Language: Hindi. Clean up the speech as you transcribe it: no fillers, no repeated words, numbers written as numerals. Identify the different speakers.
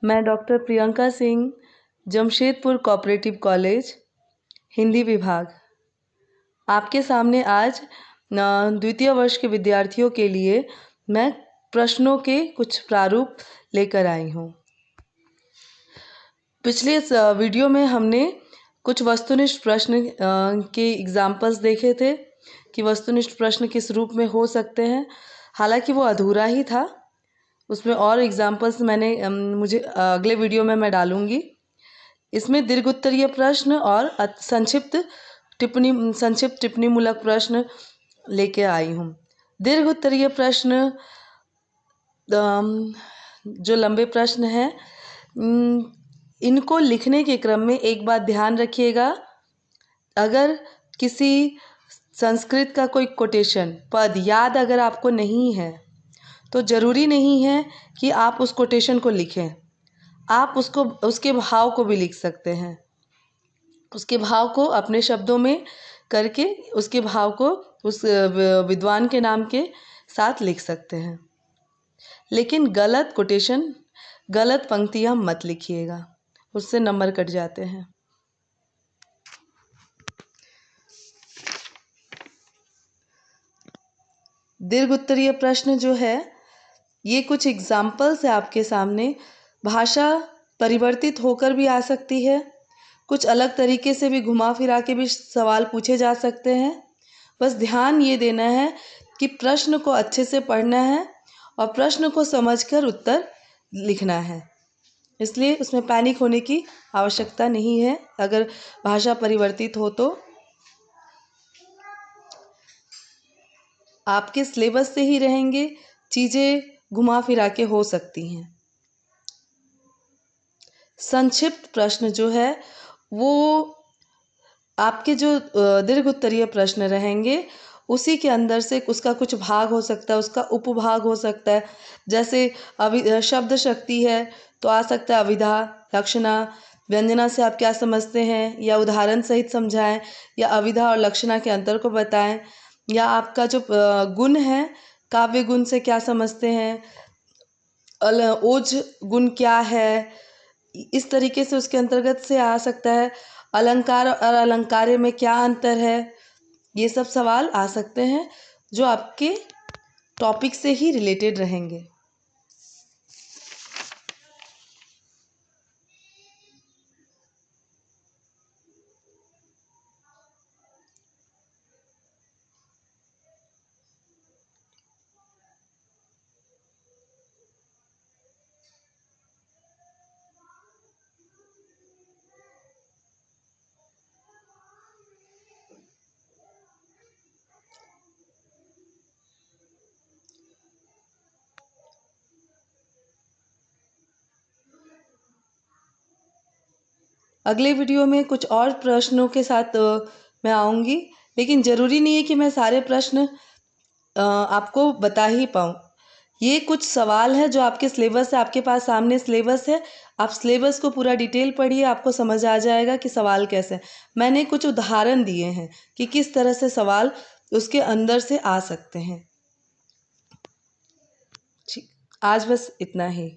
Speaker 1: मैं doctor Priyanka Singh, Jamshedpur cooperative college, Hindi विभाग, आपके सामने आज द्वितीय वर्ष के विद्यार्थियों के लिए मैं प्रश्नों के कुछ प्रारूप लेकर आई हूँ। पिछले इस वीडियो में हमने कुछ वस्तुनिष्ठ प्रश्न के एग्जाम्पल्स देखे थे कि वस्तुनिष्ठ प्रश्न किस रूप में हो सकते हैं। हालांकि वो अधूरा ही था, उसमें और एग्जाम्पल्स मुझे अगले वीडियो में मैं डालूंगी। इसमें दीर्घ उत्तरीय प्रश्न और संक्षिप्त टिप्पणी मूलक प्रश्न लेके आई हूँ। दीर्घ उत्तरीय प्रश्न जो लंबे प्रश्न हैं, इनको लिखने के क्रम में एक बात ध्यान रखिएगा, अगर किसी संस्कृत का कोई कोटेशन पद याद अगर आपको नहीं है तो ज़रूरी नहीं है कि आप उस कोटेशन को लिखें। आप उसके भाव को भी लिख सकते हैं। उसके भाव को अपने शब्दों में करके उसके भाव को उस विद्वान के नाम के साथ लिख सकते हैं। लेकिन गलत कोटेशन, गलत पंक्तियाँ मत लिखिएगा, उससे नंबर कट जाते हैं। दीर्घ उत्तरीय प्रश्न जो है, ये कुछ एग्जाम्पल्स है आपके सामने। भाषा परिवर्तित होकर भी आ सकती है, कुछ अलग तरीके से भी घुमा फिरा के भी सवाल पूछे जा सकते हैं। बस ध्यान ये देना है कि प्रश्न को अच्छे से पढ़ना है और प्रश्न को समझकर उत्तर लिखना है। इसलिए उसमें पैनिक होने की आवश्यकता नहीं है अगर भाषा परिवर्तित हो तो। आपके सिलेबस से ही रहेंगे, चीज़ें घुमा फिरा के हो सकती हैं। संक्षिप्त प्रश्न जो है वो आपके जो दीर्घ उत्तरीय प्रश्न रहेंगे उसी के अंदर से उसका कुछ भाग हो सकता है, उसका उपभाग हो सकता है। जैसे शब्द शक्ति है तो आ सकता है अविधा, लक्षणा, व्यंजना से आप क्या समझते हैं, या उदाहरण सहित समझाएं, या अविधा और लक्षणा के अंतर को बताएं, या आपका जो गुण है काव्य गुण से क्या समझते हैं, ओज गुण क्या है, इस तरीके से उसके अंतर्गत से आ सकता है। अलंकार और अलंकार्य में क्या अंतर है, ये सब सवाल आ सकते हैं जो आपके टॉपिक से ही रिलेटेड रहेंगे। अगले वीडियो में कुछ और प्रश्नों के साथ मैं आऊँगी, लेकिन ज़रूरी नहीं है कि मैं सारे प्रश्न आपको बता ही पाऊँ। ये कुछ सवाल है जो आपके सिलेबस है, आपके पास सामने सिलेबस है, आप सिलेबस को पूरा डिटेल पढ़िए, आपको समझ आ जाएगा कि सवाल कैसे हैं। मैंने कुछ उदाहरण दिए हैं कि किस तरह से सवाल उसके अंदर से आ सकते हैं। ठीक, आज बस इतना ही।